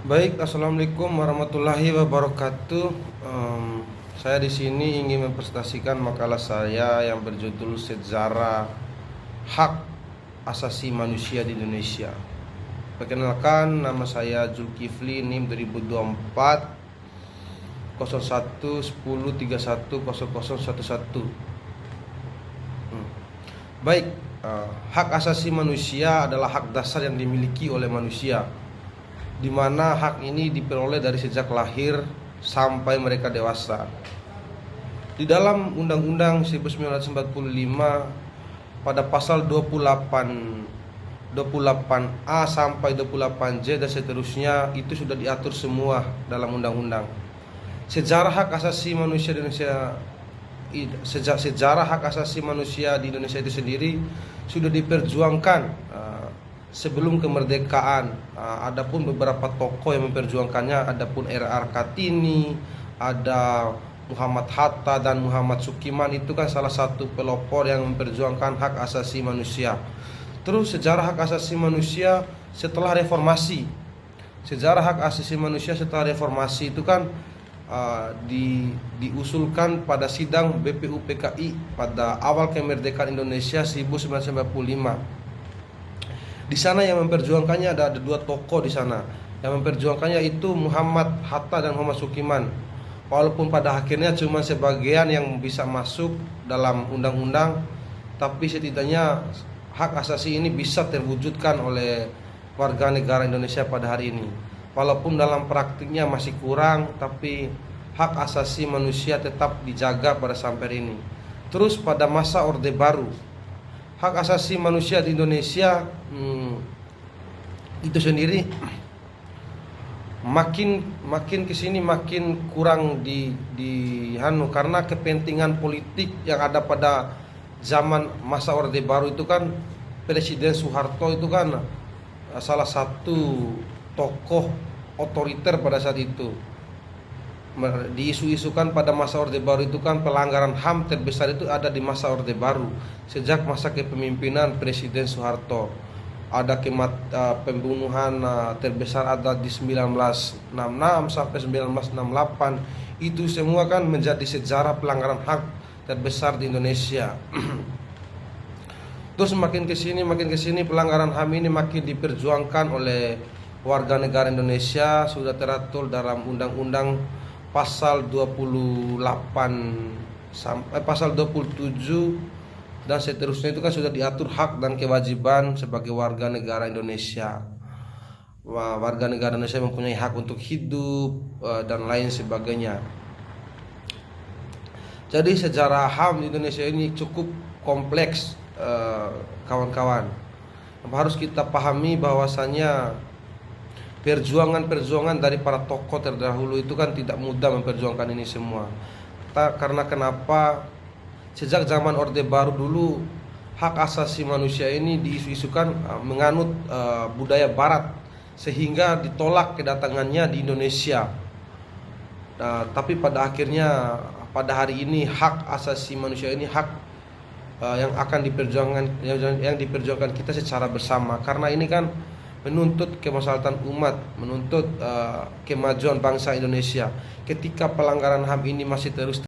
Baik, assalamualaikum warahmatullahi wabarakatuh. Saya di sini ingin mempresentasikan makalah saya yang berjudul Sejarah Hak Asasi Manusia di Indonesia. Perkenalkan, nama saya Zulkifli, NIM 2024 01 10 31 0011. Baik, hak asasi manusia adalah hak dasar yang dimiliki oleh manusia, di mana hak ini diperoleh dari sejak lahir sampai mereka dewasa. Di dalam Undang-Undang 1945 pada pasal 28A sampai 28J dan seterusnya itu sudah diatur semua dalam undang-undang. Sejarah hak asasi manusia di Indonesia sejarah hak asasi manusia di Indonesia itu sendiri sudah diperjuangkan sebelum kemerdekaan. Adapun beberapa tokoh yang memperjuangkannya, adapun R.R. Kartini, ada Muhammad Hatta dan Muhammad Sukiman, itu kan salah satu pelopor yang memperjuangkan hak asasi manusia. Terus sejarah hak asasi manusia setelah reformasi. Sejarah hak asasi manusia setelah reformasi itu kan diusulkan pada sidang BPUPKI pada awal kemerdekaan Indonesia 1945. Di sana yang memperjuangkannya ada dua tokoh di sana. Yang memperjuangkannya itu Muhammad Hatta dan Muhammad Sukiman. Walaupun pada akhirnya cuma sebagian yang bisa masuk dalam undang-undang, tapi setidaknya hak asasi ini bisa terwujudkan oleh warga negara Indonesia pada hari ini. Walaupun dalam praktiknya masih kurang, tapi hak asasi manusia tetap dijaga pada sampai ini. Terus pada masa Orde Baru, hak asasi manusia di Indonesia itu sendiri makin kesini makin kurang karena kepentingan politik yang ada pada zaman masa Orde Baru itu kan. Presiden Soeharto itu kan salah satu tokoh otoriter pada saat itu. Diisu-isukan pada masa Orde Baru itu kan pelanggaran HAM terbesar itu ada di masa Orde Baru sejak masa kepemimpinan Presiden Soeharto. Ada pembunuhan terbesar ada di 1966 sampai 1968. Itu semua kan menjadi sejarah pelanggaran hak terbesar di Indonesia. Terus makin kesini pelanggaran HAM ini makin diperjuangkan oleh warga negara Indonesia. Sudah teratur dalam Undang-Undang pasal 28 sampai pasal 27 dan seterusnya, itu kan sudah diatur hak dan kewajiban sebagai warga negara Indonesia. Warga negara Indonesia mempunyai hak untuk hidup dan lain sebagainya. Jadi sejarah HAM di Indonesia ini cukup kompleks, kawan-kawan. Harus kita pahami bahwasanya perjuangan dari para tokoh terdahulu itu kan tidak mudah memperjuangkan ini semua. Karena kenapa? Sejak zaman Orde Baru dulu, hak asasi manusia ini diisu-isukan menganut budaya Barat, sehingga ditolak kedatangannya di Indonesia. Tapi pada akhirnya pada hari ini hak asasi manusia ini hak yang akan diperjuangkan kita secara bersama, karena ini kan menuntut kemaslahatan umat, menuntut kemajuan bangsa Indonesia. Ketika pelanggaran HAM ini masih terus